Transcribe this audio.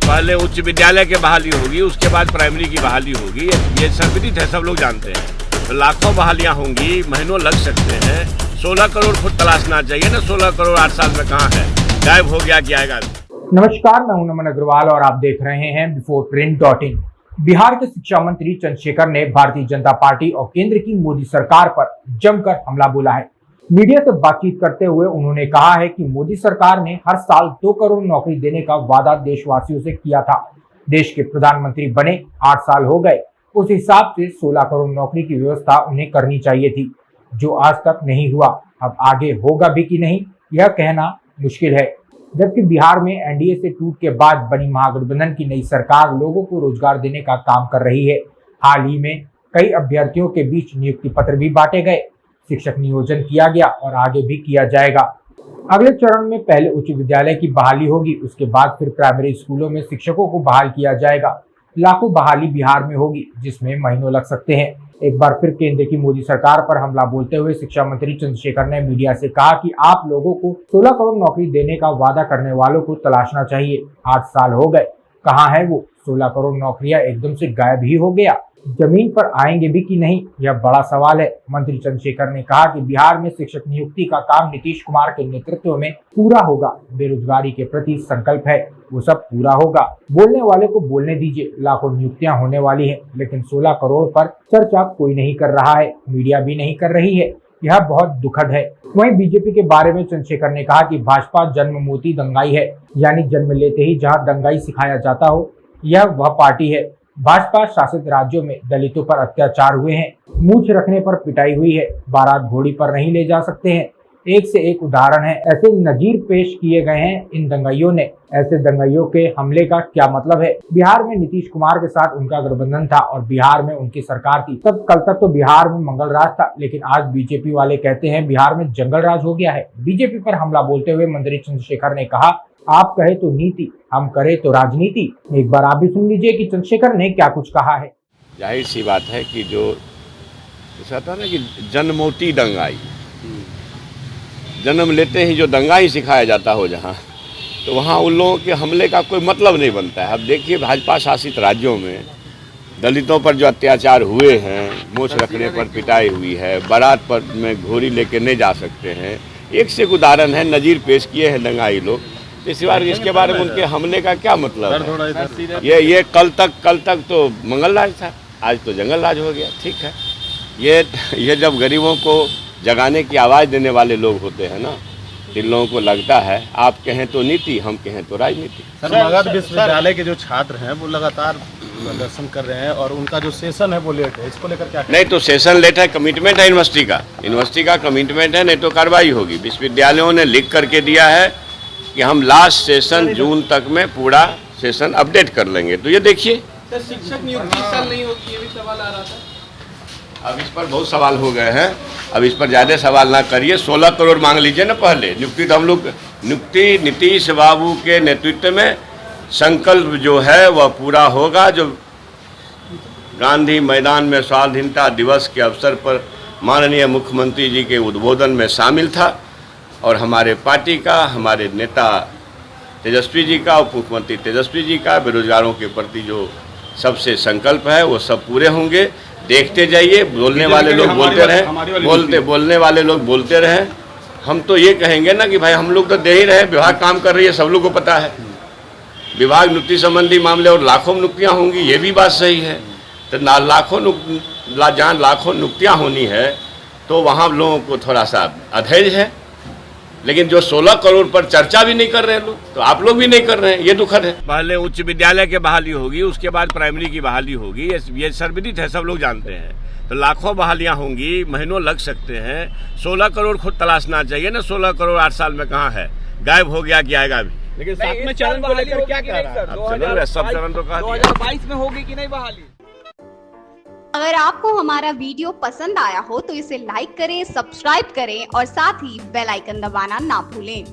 पहले उच्च विद्यालय की बहाली होगी, उसके बाद प्राइमरी की बहाली होगी। ये सर्वविदित है, सब लोग जानते हैं। तो लाखों बहालियां होंगी, महीनों लग सकते हैं। 16 करोड़ खुद तलाशना चाहिए ना। 16 करोड़ 8 साल में कहाँ है, गायब हो गया कि आएगा। नमस्कार, मैं हूं नमन अग्रवाल और आप देख रहे हैं biforeprint.in। बिहार के शिक्षा मंत्री चंद्रशेखर ने भारतीय जनता पार्टी और केंद्र की मोदी सरकार पर जमकर हमला बोला है। मीडिया से बातचीत करते हुए उन्होंने कहा है कि मोदी सरकार ने हर साल 2 करोड़ नौकरी देने का वादा देशवासियों से किया था। देश के प्रधानमंत्री बने 8 साल हो गए, उस हिसाब से 16 करोड़ नौकरी की व्यवस्था उन्हें करनी चाहिए थी, जो आज तक नहीं हुआ। अब आगे होगा भी कि नहीं, यह कहना मुश्किल है। जबकि बिहार में एनडीए से टूट के बाद बनी महागठबंधन की नई सरकार लोगों को रोजगार देने का काम कर रही है। हाल ही में कई अभ्यर्थियों के बीच नियुक्ति पत्र भी बांटे गए, शिक्षक नियोजन किया गया और आगे भी किया जाएगा। अगले चरण में पहले उच्च विद्यालय की बहाली होगी, उसके बाद फिर प्राइमरी स्कूलों में शिक्षकों को बहाल किया जाएगा। लाखों बहाली बिहार में होगी, जिसमें महीनों लग सकते हैं। एक बार फिर केंद्र की मोदी सरकार पर हमला बोलते हुए शिक्षा मंत्री चंद्रशेखर ने मीडिया से कहा कि आप लोगों को 16 करोड़ नौकरी देने का वादा करने वालों को तलाशना चाहिए। 8 साल हो गए, कहाँ है वो 16 करोड़ नौकरियां? एकदम से गायब ही हो गया। जमीन पर आएंगे भी कि नहीं, यह बड़ा सवाल है। मंत्री चंद्रशेखर ने कहा कि बिहार में शिक्षक नियुक्ति का काम नीतीश कुमार के नेतृत्व में पूरा होगा। बेरोजगारी के प्रति संकल्प है, वो सब पूरा होगा। बोलने वाले को बोलने दीजिए। लाखों नियुक्तियां होने वाली है, लेकिन 16 करोड़ पर चर्चा कोई नहीं कर रहा है, मीडिया भी नहीं कर रही है। यह बहुत दुखद है। वहीं बीजेपी के बारे में चंद्रशेखर ने कहा कि भाजपा जन्म मोती दंगाई है, यानी जन्म लेते ही जहां दंगाई सिखाया जाता हो, यह वह पार्टी है। भाजपा शासित राज्यों में दलितों पर अत्याचार हुए हैं, मूंछ रखने पर पिटाई हुई है, बारात घोड़ी पर नहीं ले जा सकते हैं। एक से एक उदाहरण है, ऐसे नजीर पेश किए गए हैं इन दंगाइयों ने। ऐसे दंगाइयों के हमले का क्या मतलब है? बिहार में नीतीश कुमार के साथ उनका गठबंधन था और बिहार में उनकी सरकार थी। तब कल तक तो बिहार में मंगल राज था, लेकिन आज बीजेपी वाले कहते हैं बिहार में जंगल राज हो गया है। बीजेपी पर हमला बोलते हुए मंत्री चंद्रशेखर ने कहा, आप कहे तो नीति, हम करे तो राजनीति। एक बार आप भी सुन लीजिए कि चंद्रशेखर ने क्या कुछ कहा है। जाहिर सी बात है कि जो था ना कि जन्मोती दंगाई, जन्म लेते ही जो दंगा ही सिखाया जाता हो जहाँ, तो वहाँ उन लोगों के हमले का कोई मतलब नहीं बनता है। अब देखिए, भाजपा शासित राज्यों में दलितों पर जो अत्याचार हुए हैं, मूंछ रखने पर पिटाई हुई है, बारात पर में घोड़ी लेके नहीं जा सकते हैं, एक से एक उदाहरण है, नज़ीर पेश किए हैं दंगाई लोग। इसी बार इसके बारे में उनके हमले का क्या मतलब है? ये कल तक तो मंगल राज था, आज तो जंगल राज हो गया। ठीक है, ये जब गरीबों को जगाने की आवाज़ देने वाले लोग होते हैं ना, इन लोगों को लगता है आप कहें तो नीति, हम कहें तो राजनीति। सर, मगध विश्वविद्यालय के जो छात्र हैं वो लगातार प्रदर्शन कर रहे हैं और उनका जो सेशन है वो लेट है, इसको लेकर क्या कहें? नहीं तो सेशन लेट है, कमिटमेंट है यूनिवर्सिटी का कमिटमेंट है, नहीं तो कार्रवाई होगी। विश्वविद्यालयों ने लिख करके दिया है कि हम लास्ट सेशन जून तक में पूरा सेशन अपडेट कर लेंगे। तो ये देखिए, शिक्षक नियुक्ति इस साल नहीं होगी, ये भी सवाल आ रहा था। अब इस पर बहुत सवाल हो गए हैं, अब इस पर ज़्यादा सवाल ना करिए। 16 करोड़ मांग लीजिए ना पहले। नियुक्ति तो हम लोग, नियुक्ति नीतीश बाबू के नेतृत्व में संकल्प जो है वह पूरा होगा। जो गांधी मैदान में स्वाधीनता दिवस के अवसर पर माननीय मुख्यमंत्री जी के उद्बोधन में शामिल था, और हमारे पार्टी का, हमारे नेता तेजस्वी जी का, उप मुख्यमंत्री तेजस्वी जी का बेरोजगारों के प्रति जो सबसे संकल्प है वो सब पूरे होंगे। देखते जाइए, बोलने वाले लोग बोलते रहें, बोलने वाले लोग बोलते रहें। हम तो ये कहेंगे ना कि भाई हम लोग तो दे ही रहे, विभाग काम कर रही है, सब लोग को पता है। विभाग नियुक्ति संबंधी मामले और लाखों नियुक्तियाँ होंगी, ये भी बात सही है। तो जहाँ लाखों नियुक्तियाँ होनी है तो वहाँ लोगों को थोड़ा सा अधैर्य है। लेकिन जो 16 करोड़ पर चर्चा भी नहीं कर रहे हैं लोग, तो आप लोग भी नहीं कर रहे हैं, ये दुखद है। पहले उच्च विद्यालय की बहाली होगी, उसके बाद प्राइमरी की बहाली होगी। ये सर्वविदित है, सब लोग जानते हैं। तो लाखों बहालियां होंगी, महीनों लग सकते हैं। 16 करोड़ खुद तलाशना चाहिए ना। 16 करोड़ 8 साल में कहाँ है, गायब हो गया कि आएगा भी। लेकिन 7वें चरण को लेकर क्या कह रहा है? सब चरण तो कहा 2022 में होगी कि नहीं बहाली? अगर आपको हमारा वीडियो पसंद आया हो तो इसे लाइक करें, सब्सक्राइब करें और साथ ही बेल आइकन दबाना ना भूलें।